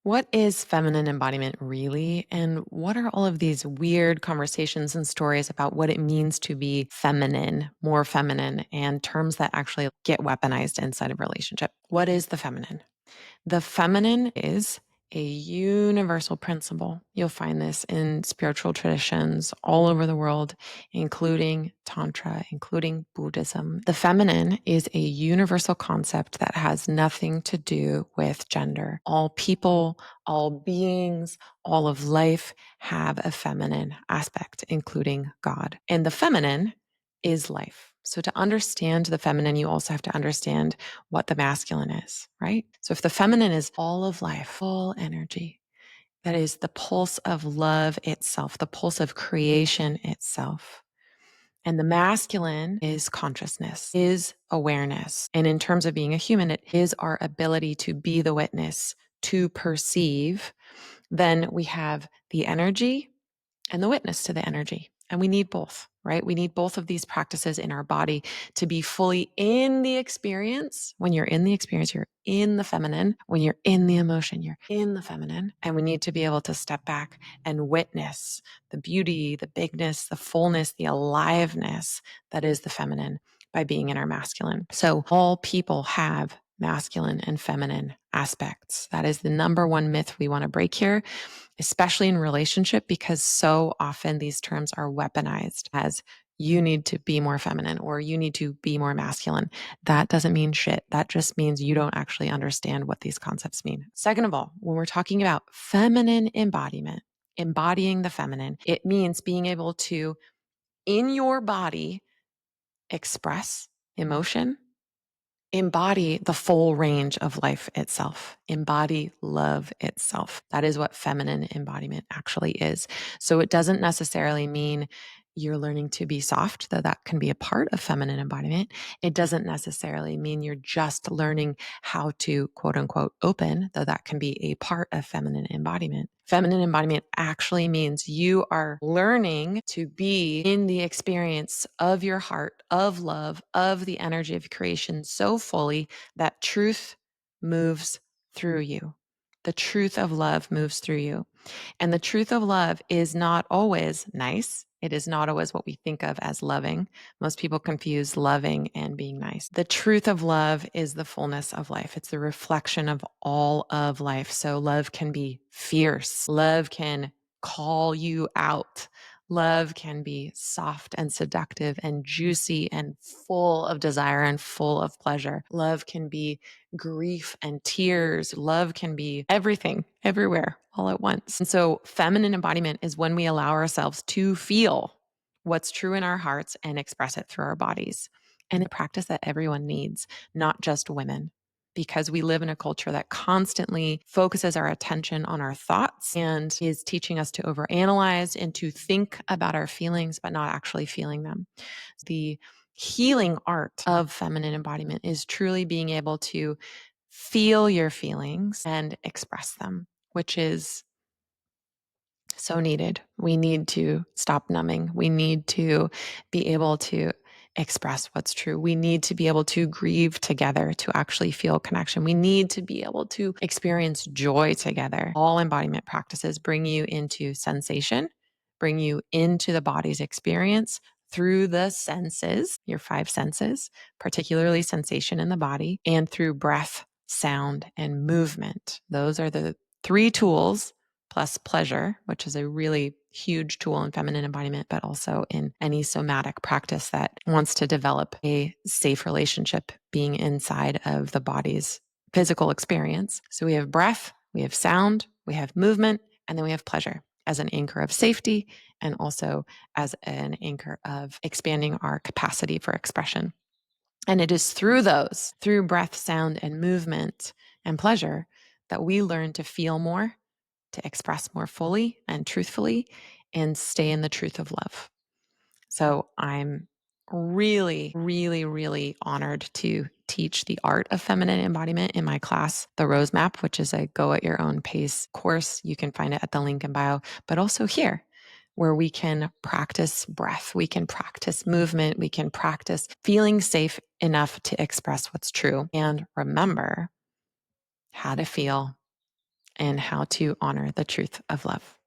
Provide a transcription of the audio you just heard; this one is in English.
What is feminine embodiment really? And what are all of these weird conversations and stories about what it means to be feminine, more feminine, and terms that actually get weaponized inside of a relationship? What is the feminine? The feminine is a universal principle. You'll find this in spiritual traditions all over the world, including Tantra, including Buddhism. The feminine is a universal concept that has nothing to do with gender. All people, all beings, all of life have a feminine aspect, including God. And the feminine is life. So to understand the feminine, you also have to understand what the masculine is, right? So if the feminine is all of life, full energy, that is the pulse of love itself, the pulse of creation itself. And the masculine is consciousness, is awareness. And in terms of being a human, it is our ability to be the witness, to perceive. Then we have the energy and the witness to the energy. And we need both, right? We need both of these practices in our body to be fully in the experience. When you're in the experience, you're in the feminine. When you're in the emotion, you're in the feminine. And we need to be able to step back and witness the beauty, the bigness, the fullness, the aliveness that is the feminine by being in our masculine. So all people have masculine and feminine aspects. That is the number one myth we want to break here, especially in relationship, because so often these terms are weaponized as you need to be more feminine or you need to be more masculine. That doesn't mean shit. That just means you don't actually understand what these concepts mean. Second of all, when we're talking about feminine embodiment, embodying the feminine, it means being able to, in your body, express emotion, embody the full range of life itself, embody love itself. That is what feminine embodiment actually is. So it doesn't necessarily mean you're learning to be soft, though that can be a part of feminine embodiment. It doesn't necessarily mean you're just learning how to quote unquote open, though that can be a part of feminine embodiment. Feminine embodiment actually means you are learning to be in the experience of your heart, of love, of the energy of creation so fully that truth moves through you. The truth of love moves through you. And the truth of love is not always nice. It is not always what we think of as loving. Most people confuse loving and being nice. The truth of love is the fullness of life. It's the reflection of all of life. So love can be fierce. Love can call you out. Love can be soft and seductive and juicy and full of desire and full of pleasure. Love can be grief and tears. Love can be everything, everywhere, all at once. And so feminine embodiment is when we allow ourselves to feel what's true in our hearts and express it through our bodies. And a practice that everyone needs, not just women, because we live in a culture that constantly focuses our attention on our thoughts and is teaching us to overanalyze and to think about our feelings, but not actually feeling them. The healing art of feminine embodiment is truly being able to feel your feelings and express them, which is so needed. We need to stop numbing. We need to be able to express what's true. We need to be able to grieve together to actually feel connection. We need to be able to experience joy together. All embodiment practices bring you into sensation, bring you into the body's experience through the senses, your five senses, particularly sensation in the body, and through breath, sound, and movement. Those are the three tools plus pleasure, which is a really huge tool in feminine embodiment, but also in any somatic practice that wants to develop a safe relationship being inside of the body's physical experience. So we have breath, we have sound, we have movement, and then we have pleasure as an anchor of safety and also as an anchor of expanding our capacity for expression. And it is through those, through breath, sound, and movement and pleasure, that we learn to feel more, to express more fully and truthfully, and stay in the truth of love. So I'm really, really, really honored to teach the art of feminine embodiment in my class, The Rose Map, which is a go at your own pace course. You can find it at the link in bio, but also here, where we can practice breath, we can practice movement, we can practice feeling safe enough to express what's true and remember how to feel in how to honor the truth of love.